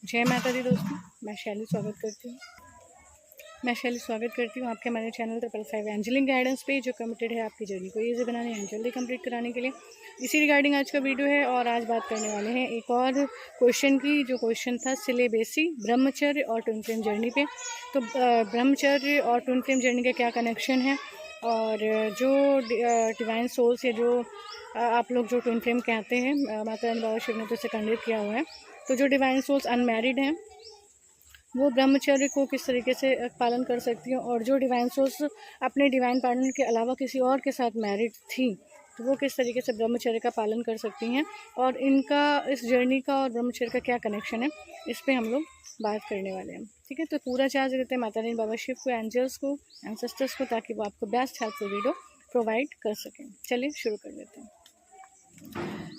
जय माता दी दोस्तों, मैं शैली स्वागत करती हूँ आपके हमारे चैनल 555 एंजलिक गाइडेंस पे, जो कमिटेड है आपकी जर्नी को ईजी बनाने एंड जल्दी कंप्लीट कराने के लिए। इसी रिगार्डिंग आज का वीडियो है और आज बात करने वाले हैं एक और क्वेश्चन की, जो क्वेश्चन था सिलेबसी ब्रह्मचर्य और ट्विन फ्लेम जर्नी पे। तो ब्रह्मचर्य और ट्विन फ्लेम जर्नी का क्या कनेक्शन है, और जो डिवाइन सोल्स या जो आप लोग जो ट्विन फ्लेम कहते हैं, माता रानी बाबा शिव ने तो इसे खंडित किया हुआ है। तो जो डिवाइन सोल्स अनमैरिड हैं वो ब्रह्मचर्य को किस तरीके से पालन कर सकती हैं, और जो डिवाइन सोल्स अपने डिवाइन पार्टनर के अलावा किसी और के साथ मैरिड थी तो वो किस तरीके से ब्रह्मचर्य का पालन कर सकती हैं, और इनका इस जर्नी का और ब्रह्मचर्य का क्या कनेक्शन है, इस पे हम लोग बात करने वाले हैं। ठीक है, तो पूरा चार्ज देते हैं माता रानी बाबा शिव को, एंजल्स को, एंसेस्टर्स को, ताकि वो आपको बेस्ट हेल्पफुल वीडियो प्रोवाइड कर सकें। चलिए शुरू कर लेते हैं।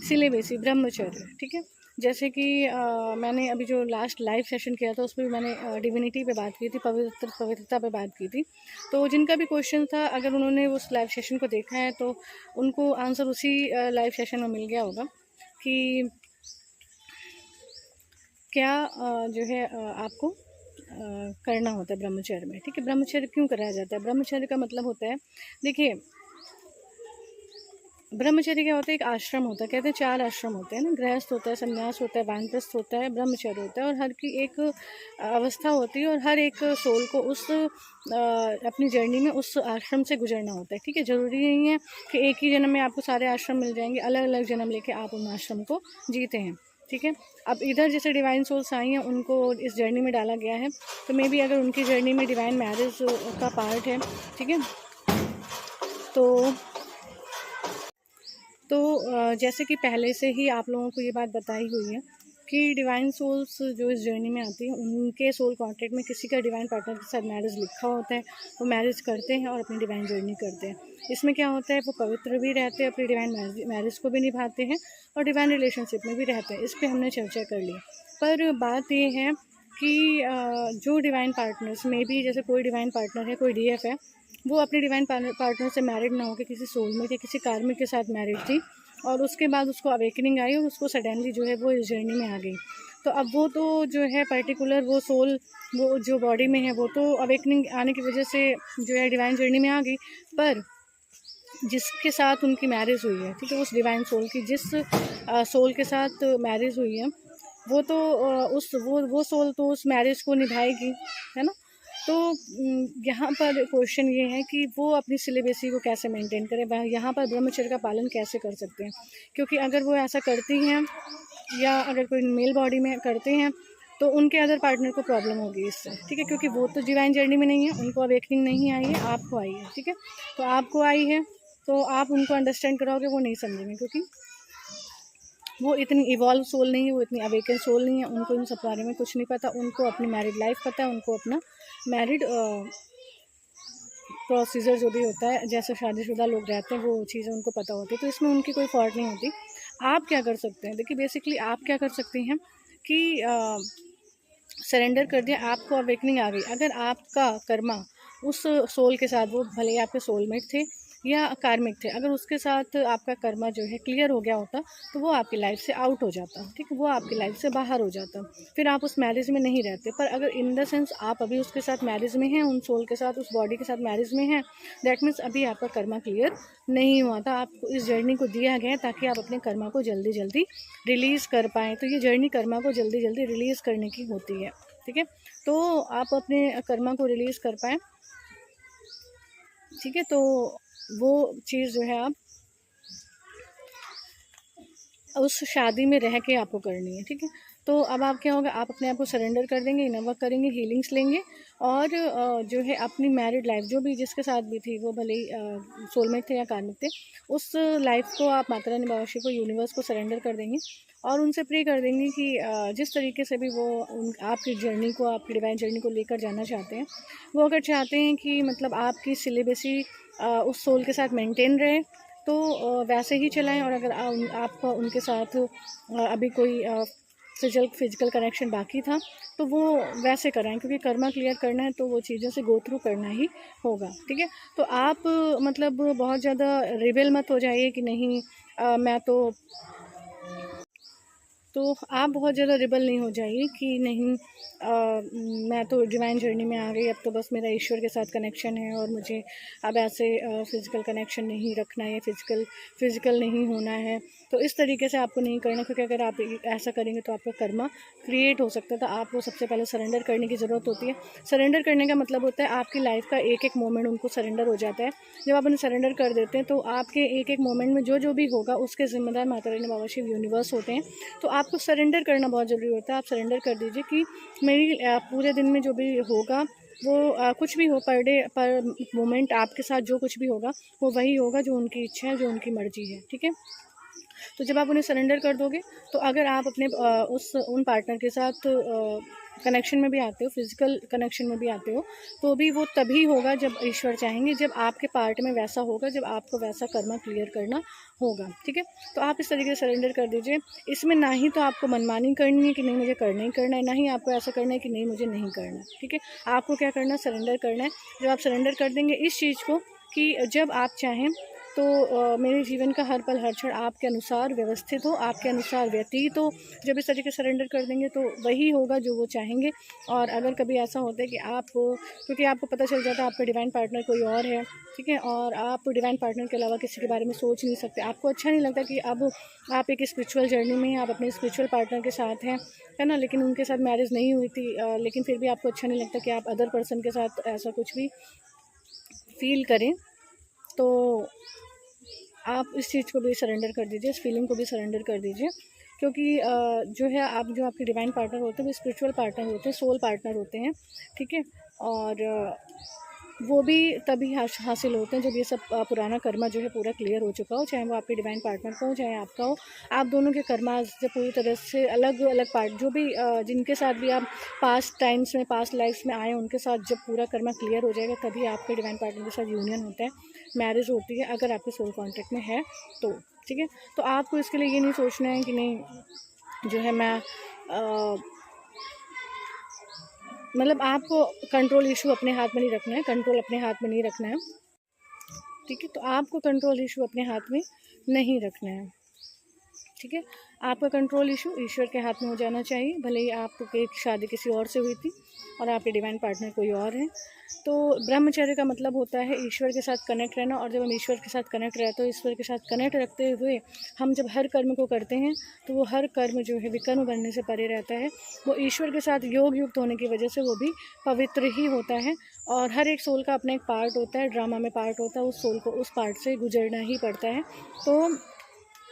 सिलेबसी ब्रह्मचर्य, ठीक है। जैसे कि मैंने अभी जो लास्ट लाइव सेशन किया था उसमें भी मैंने डिविनिटी पे बात की थी, पवित्रता पे बात की थी। तो जिनका भी क्वेश्चन था, अगर उन्होंने उस लाइव सेशन को देखा है तो उनको आंसर उसी लाइव सेशन में मिल गया होगा कि क्या जो है आपको करना होता है ब्रह्मचर्य में। ठीक है, ब्रह्मचर्य क्यों कराया जाता है? ब्रह्मचर्य का मतलब होता है, देखिए ब्रह्मचर्य क्या होता है, एक आश्रम होता है। कहते हैं 4 आश्रम होते हैं ना, गृहस्थ होता है, संन्यास होता है, वानप्रस्थ होता है, ब्रह्मचर्य होता है। और हर की एक अवस्था होती है और हर एक सोल को उस अपनी जर्नी में उस आश्रम से गुजरना होता है। ठीक है, ज़रूरी नहीं है कि एक ही जन्म में आपको सारे आश्रम मिल जाएंगे, अलग अलग जन्म लेके आप उन आश्रम को जीते हैं। ठीक है, अब इधर जैसे डिवाइन सोल्स आई हैं उनको इस जर्नी में डाला गया है, तो मे बी अगर उनकी जर्नी में डिवाइन मैरिज का पार्ट है, ठीक है, तो जैसे कि पहले से ही आप लोगों को ये बात बताई हुई है कि डिवाइन सोल्स जो इस जर्नी में आती हैं उनके सोल कॉन्ट्रैक्ट में किसी का डिवाइन पार्टनर के साथ मैरिज लिखा होता है, वो मैरिज करते हैं और अपनी डिवाइन जर्नी करते हैं। इसमें क्या होता है, वो पवित्र भी रहते हैं, अपनी डिवाइन मैरिज को भी निभाते हैं और डिवाइन रिलेशनशिप में भी रहते हैं। इस पर हमने चर्चा कर ली। पर बात ये है कि जो डिवाइन पार्टनर्स में भी, जैसे कोई डिवाइन पार्टनर है, कोई DF है, वो अपने डिवाइन पार्टनर से मैरिड ना होकर किसी सोलमेट या किसी कार्मिक के साथ मैरिड थी, और उसके बाद उसको अवेकनिंग आई और उसको सडनली जो है वो इस जर्नी में आ गई। तो अब वो तो जो है पर्टिकुलर वो सोल, वो जो बॉडी में है, वो तो अवेकनिंग आने की वजह से जो है डिवाइन जर्नी में आ गई। पर जिसके साथ उनकी मैरिज हुई है, ठीक है, उस डिवाइन सोल की जिस सोल के साथ मैरिज हुई है, वो तो वो सोल तो उस मैरिज को निभाएगी, है ना। तो यहाँ पर क्वेश्चन ये है कि वो अपनी सिलेबसी को कैसे मेंटेन करें, यहाँ पर ब्रह्मचर्य का पालन कैसे कर सकते हैं। क्योंकि अगर वो ऐसा करती हैं या अगर कोई मेल बॉडी में करते हैं तो उनके अदर पार्टनर को प्रॉब्लम होगी इससे। ठीक है, क्योंकि वो तो डिवाइन जर्नी में नहीं है, उनको अवेकनिंग नहीं आई है, आपको आई है। ठीक है, तो आपको आई है तो आप उनको अंडरस्टैंड कराओगे, वो नहीं समझेंगे, क्योंकि वो इतनी इवॉल्व सोल नहीं है, वो इतनी अवेकन सोल नहीं है, उनको इन सब बारे में कुछ नहीं पता। उनको अपनी मैरिड लाइफ पता है, उनको अपना मैरिड प्रोसीजर जो भी होता है, जैसे शादीशुदा लोग रहते हैं, वो चीज़ें उनको पता होती है, तो इसमें उनकी कोई फॉल्ट नहीं होती। आप क्या कर सकते हैं, देखिए बेसिकली आप क्या कर सकते हैं कि सरेंडर कर दिया, आपको अवेकनिंग आ गई। अगर आपका कर्मा उस सोल के साथ, वो भले ही आपके सोलमेट थे या कार्मिक थे, अगर उसके साथ आपका कर्मा जो है क्लियर हो गया होता तो वो आपकी लाइफ से आउट हो जाता। ठीक है, वो आपकी लाइफ से बाहर हो जाता, फिर आप उस मैरिज में नहीं रहते। पर अगर इन द सेंस आप अभी उसके साथ मैरिज में हैं, उन सोल के साथ, उस बॉडी के साथ मैरिज में हैं, दैट मीन्स अभी आपका कर्मा क्लियर नहीं हुआ था। आपको इस जर्नी को दिया गया है ताकि आप अपने कर्मा को जल्दी जल्दी रिलीज़ कर पाएँ। तो ये जर्नी कर्मा को जल्दी जल्दी रिलीज़ करने की होती है। ठीक है, तो आप अपने कर्मा को रिलीज़ कर पाएँ। ठीक है, तो वो चीज़ जो है आप उस शादी में रह के आपको करनी है। ठीक है, तो अब आप क्या होगा, आप अपने आप को सरेंडर कर देंगे, इनर वर्क करेंगे, हीलिंग्स लेंगे, और जो है अपनी मैरिड लाइफ जो भी जिसके साथ भी थी, वो भले ही सोलमेट थे या कार्मिक थे, उस लाइफ को आप माता रानी बाबा शिव को, यूनिवर्स को सरेंडर कर देंगे और उनसे प्रे कर देंगे कि जिस तरीके से भी वो आपकी जर्नी को, आपकी डिवाइन जर्नी को लेकर जाना चाहते हैं, वो अगर चाहते हैं कि मतलब आपकी सिलेबसी उस सोल के साथ मेंटेन रहे, तो वैसे ही चलाएं। और अगर आपका उनके साथ अभी कोई फिजिकल कनेक्शन बाकी था तो वो वैसे कराएं, क्योंकि कर्मा क्लियर करना है तो वो चीज़ों से गो थ्रू करना ही होगा। ठीक है, तो आप मतलब बहुत ज़्यादा रिबेल मत हो जाइए कि नहीं मैं तो तो आप बहुत ज़्यादा रिबल नहीं हो जाइए कि नहीं मैं तो डिवाइन जर्नी में आ गई, अब तो बस मेरा ईश्वर के साथ कनेक्शन है और मुझे अब ऐसे फ़िज़िकल कनेक्शन नहीं रखना है, फ़िज़िकल नहीं होना है। तो इस तरीके से आपको नहीं करना, क्योंकि अगर आप ऐसा करेंगे तो आपका कर्मा क्रिएट हो सकता है। तो आपको सबसे पहले सरेंडर करने की ज़रूरत होती है। सरेंडर करने का मतलब होता है आपकी लाइफ़ का एक एक मोमेंट उनको सरेंडर हो जाता है। जब आप उन्हें सरेंडर कर देते हैं तो आपके एक एक मोमेंट में जो भी होगा उसके ज़िम्मेदार माता रानी, बाबा शिव, यूनिवर्स होते हैं। तो आपको सरेंडर करना बहुत ज़रूरी होता है। आप सरेंडर कर दीजिए कि मेरी पूरे दिन में जो भी होगा वो कुछ भी हो, पर डे पर मोमेंट आपके साथ जो कुछ भी होगा वो वही होगा जो उनकी इच्छा है, जो उनकी मर्ज़ी है, ठीक है। तो जब आप उन्हें सरेंडर कर दोगे तो अगर आप अपने उन पार्टनर के साथ कनेक्शन में भी आते हो, फिज़िकल कनेक्शन में भी आते हो, तो भी वो तभी होगा जब ईश्वर चाहेंगे, जब आपके पार्ट में वैसा होगा, जब आपको वैसा कर्मा क्लियर करना होगा, ठीक है। तो आप इस तरीके से सरेंडर कर दीजिए। इसमें ना ही तो आपको मनमानी करनी है कि नहीं मुझे करना ही करना है, ना ही आपको ऐसा करना है कि नहीं मुझे नहीं करना है, ठीक है। आपको क्या करना है, सरेंडर करना है। जब आप सरेंडर कर देंगे इस चीज़ को कि जब आप चाहें तो मेरे जीवन का हर पल हर क्षण आपके अनुसार व्यवस्थित हो, आपके अनुसार व्यतीत हो। जब इस तरीके सरेंडर कर देंगे तो वही होगा जो वो चाहेंगे। और अगर कभी ऐसा होता है कि आप, क्योंकि आपको पता चल जाता है आपका डिवाइन पार्टनर कोई और है, ठीक है, और आप डिवाइन पार्टनर के अलावा किसी के बारे में सोच नहीं सकते, आपको अच्छा नहीं लगता कि अब आप एक स्पिरिचुअल जर्नी में हैं, आप अपने स्पिरिचुअल पार्टनर के साथ हैं, है ना, लेकिन उनके साथ मैरिज नहीं हुई थी, लेकिन फिर भी आपको अच्छा नहीं लगता कि आप अदर पर्सन के साथ ऐसा कुछ भी फील करें, तो आप इस चीज़ को भी सरेंडर कर दीजिए, इस फीलिंग को भी सरेंडर कर दीजिए। क्योंकि जो है आप, जो आपके डिवाइन पार्टनर होते हैं वो स्पिरिचुअल पार्टनर होते हैं, सोल पार्टनर होते हैं, ठीक है। और वो भी तभी हासिल होते हैं जब ये सब पुराना कर्मा जो है पूरा क्लियर हो चुका हो, चाहे वो आपके डिवाइन पार्टनर का हो, चाहे आपका हो। आप दोनों के कर्मा जब पूरी तरह से अलग अलग पार्ट, जो भी जिनके साथ भी आप पास्ट टाइम्स में, पास्ट लाइफ्स में आए, उनके साथ जब पूरा कर्मा क्लियर हो जाएगा तभी आपके डिवाइन पार्टनर के साथ यूनियन होता है, मैरिज होती है, अगर आपके सोल कॉन्टैक्ट में है तो, ठीक है। तो आपको इसके लिए ये नहीं सोचना है कि नहीं जो है मैं मतलब आपको कंट्रोल इशू अपने हाथ में नहीं रखना है, कंट्रोल अपने हाथ में नहीं रखना है, ठीक है। तो आपको कंट्रोल इशू अपने हाथ में नहीं रखना है, ठीक है। आपका कंट्रोल इशू ईश्वर के हाथ में हो जाना चाहिए। भले ही आपकी शादी किसी और से हुई थी और आपके डिवाइन पार्टनर कोई और है। तो ब्रह्मचर्य का मतलब होता है ईश्वर के साथ कनेक्ट रहना, और जब हम ईश्वर के साथ कनेक्ट रहते हैं, ईश्वर के साथ कनेक्ट रखते हुए हम जब हर कर्म को करते हैं तो वो हर कर्म जो है विकर्म बनने से परे रहता है। वो ईश्वर के साथ योग युक्त होने की वजह से वो भी पवित्र ही होता है। और हर एक सोल का अपना एक पार्ट होता है, ड्रामा में पार्ट होता है, उस सोल को उस पार्ट से गुजरना ही पड़ता है। तो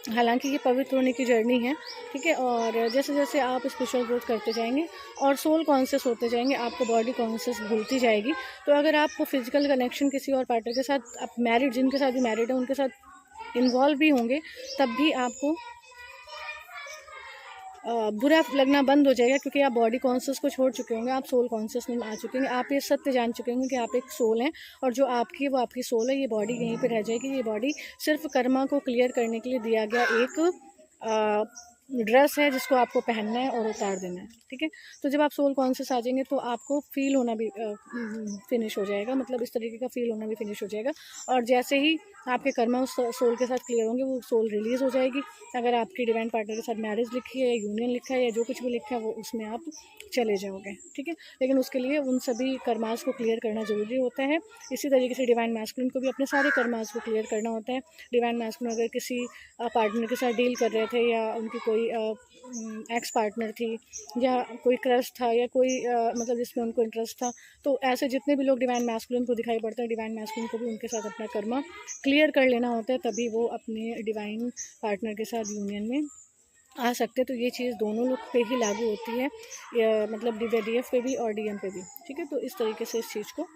हालांकि ये पवित्र होने की जर्नी है, ठीक है। और जैसे जैसे आप स्पिरिचुअल ग्रोथ करते जाएंगे और सोल कॉन्शियस होते जाएंगे, आपको बॉडी कॉन्शियस भूलती जाएगी। तो अगर आप फिजिकल कनेक्शन किसी और पार्टनर के साथ, आप मैरिड, जिनके साथ भी मैरिड है उनके साथ इन्वॉल्व भी होंगे, तब भी आपको बुरा लगना बंद हो जाएगा, क्योंकि आप बॉडी कॉन्शियस को छोड़ चुके होंगे, आप सोल कॉन्शियस में आ चुके होंगे, आप ये सत्य जान चुके होंगे कि आप एक सोल हैं और जो आपकी है वो आपकी सोल है। ये बॉडी यहीं पे रह जाएगी, ये बॉडी सिर्फ कर्मा को क्लियर करने के लिए दिया गया एक ड्रेस है जिसको आपको पहनना है और उतार देना है, ठीक है। तो जब आप सोल कॉन्शियस आ जाएंगे तो आपको फील होना भी फिनिश हो जाएगा, मतलब इस तरीके का फील होना भी फिनिश हो जाएगा। और जैसे ही आपके कर्मा उस सोल के साथ क्लियर होंगे, वो सोल रिलीज़ हो जाएगी। अगर आपकी डिवाइन पार्टनर के साथ मैरिज लिखी है, यूनियन लिखा है, या जो कुछ भी लिखा है वो उसमें आप चले जाओगे, ठीक है। लेकिन उसके लिए उन सभी कर्मास को क्लियर करना ज़रूरी होता है। इसी तरीके से डिवाइन मैस्कुलिन को भी अपने सारे कर्मास को क्लियर करना होता है। डिवाइन मैस्कुलिन अगर किसी पार्टनर के साथ डील कर रहे थे, या उनकी कोई एक्स पार्टनर थी, या कोई क्रश था, या कोई मतलब जिसमें उनको इंटरेस्ट था, तो ऐसे जितने भी लोग डिवाइन मैस्कुलिन को दिखाई पड़ते हैं, डिवाइन मैस्कुलिन को भी उनके साथ अपना कर्मा क्लियर कर लेना होता है, तभी वो अपने डिवाइन पार्टनर के साथ यूनियन में आ सकते हैं। तो ये चीज़ दोनों लोग पे ही लागू होती है, मतलब DF पे भी और DM पे भी, ठीक है। तो इस तरीके से इस चीज़ को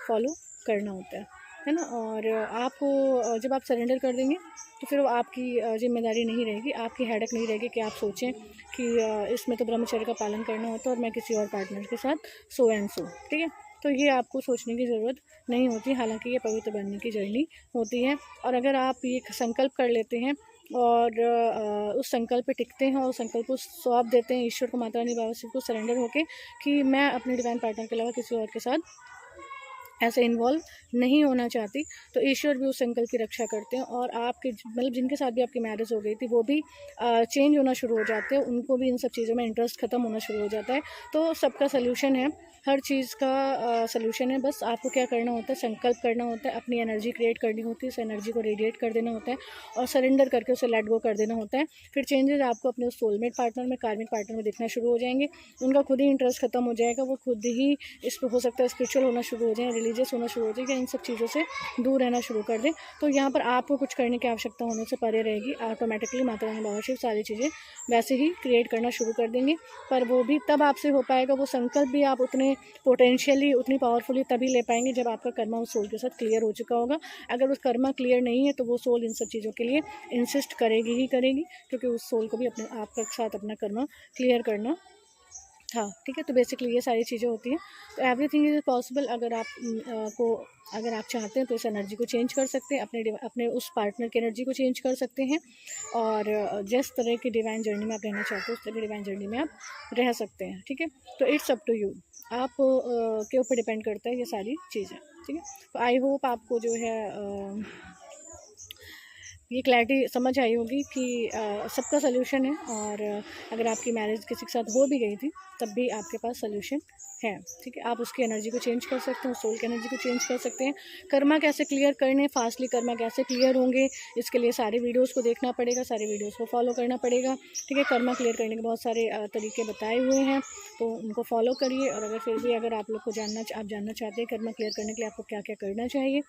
फॉलो करना होता है ना। और आपको जब आप सरेंडर कर देंगे तो फिर वो आपकी जिम्मेदारी नहीं रहेगी, आपकी हेडेक नहीं रहेगी कि आप सोचें कि इसमें तो ब्रह्मचर्य का पालन करना होता है और मैं किसी और पार्टनर के साथ सो एंड सो, ठीक है। तो ये आपको सोचने की ज़रूरत नहीं होती। हालांकि ये पवित्र बनने की जर्नी होती है। और अगर आप ये संकल्प कर लेते हैं और उस संकल्प पे टिकते हैं और उस संकल्प को सौंप देते हैं ईश्वर को, माता रानी, बाबा शिव को, सरेंडर होके कि मैं अपने डिवाइन पार्टनर के अलावा किसी और के साथ ऐसे इन्वॉल्व नहीं होना चाहती। तो ईश्वर भी उस संकल्प की रक्षा करते हैं, और आपके मतलब जिनके साथ भी आपकी मैरिज हो गई थी वो भी चेंज होना शुरू हो जाते हैं, उनको भी इन सब चीज़ों में इंटरेस्ट ख़त्म होना शुरू हो जाता है। तो सबका सल्यूशन है, हर चीज़ का सल्यूशन है। बस आपको क्या करना होता है, संकल्प करना होता है, अपनी एनर्जी क्रिएट करनी होती है, उस एनर्जी को रेडिएट कर देना होता है और सरेंडर करके उसे लेट गो कर देना होता है। फिर चेंजेस आपको अपने उस सोलमेट पार्टनर में, कार्मिक पार्टनर में दिखना शुरू हो जाएंगे। उनका खुद ही इंटरेस्ट खत्म हो जाएगा, वो खुद ही इस पर हो सकता है स्पिरिचुअल होना शुरू हो जाए, रिलीजियस होना शुरू हो जाए, इन सब चीज़ों से दूर रहना शुरू कर दें। तो यहाँ पर आपको कुछ करने की आवश्यकता होने से परे रहेगी, ऑटोमेटिकली माता रानी बाबा शिव सारी चीज़ें वैसे ही क्रिएट करना शुरू कर देंगे। पर वो भी तब आपसे हो पाएगा, वो संकल्प भी आप उतने पोटेंशियली, उतनी पावरफुली तभी ले पाएंगे जब आपका कर्मा उस सोल के साथ क्लियर हो चुका होगा। अगर उस कर्मा क्लियर नहीं है तो वो सोल इन सब चीज़ों के लिए इंसिस्ट करेगी ही करेगी, क्योंकि उस सोल को भी अपने आपके साथ अपना कर्मा क्लियर करना था। ठीक है, तो बेसिकली ये सारी चीज़ें होती हैं। तो एवरीथिंग इज़ पॉसिबल। अगर आप चाहते हैं तो इस एनर्जी को चेंज कर सकते हैं, अपने उस पार्टनर की एनर्जी को चेंज कर सकते हैं, और जिस तरह की डिवाइन जर्नी में आप रहना चाहते हो उस तरह की डिवाइन जर्नी में आप रह सकते हैं। ठीक है, तो इट्स अप टू यू, आप के ऊपर डिपेंड करता है ये सारी चीज़ें। ठीक है, तो आई होप आपको जो है ये क्लैरिटी समझ आई होगी कि सबका सल्यूशन है, और अगर आपकी मैरिज किसी के साथ हो भी गई थी तब भी आपके पास सल्यूशन है। ठीक है, आप उसकी एनर्जी को चेंज कर सकते हैं, सोल की एनर्जी को चेंज कर सकते हैं। कर्मा कैसे क्लियर करने, फास्टली कर्मा कैसे क्लियर होंगे, इसके लिए सारे वीडियोस को देखना पड़ेगा, सारे वीडियोस को फॉलो करना पड़ेगा। ठीक है, कर्मा क्लियर करने के बहुत सारे तरीके बताए हुए हैं, तो उनको फॉलो करिए। और अगर फिर भी अगर आप लोग को जानना चाहते हैं कर्मा क्लियर करने के लिए आपको क्या क्या करना चाहिए,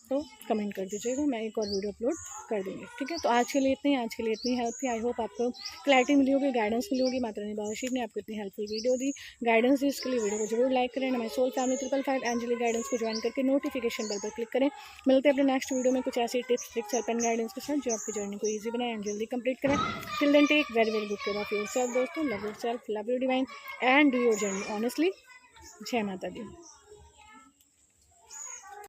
तो कमेंट कर दीजिएगा, मैं एक और वीडियो अपलोड कर दूँगी। ठीक है, तो आज के लिए इतनी हेल्प थी। आई होप आपको क्लैरिटी मिली होगी, गाइडेंस मिली होगी। माता रानी बाबा शिव ने आपको इतनी हेल्पफुल वीडियो दी, गाइडेंस दी, इसके लिए वीडियो को जरूर लाइक करें। हमारे सोल फैमिली 555 एंजलिक गाइडेंस को ज्वाइन करके नोटिफिकेशन बेल पर क्लिक करें। मिलते हैं अपने नेक्स्ट वीडियो में कुछ ऐसी tips, tricks, help and guidance के साथ जो आपकी जर्नी को ईजी बनाए एंड जल्दी कंप्लीट करें। Till then take very very good care of yourself दोस्तों। Love yourself, love your divine and do your journey honestly. जय माता दी।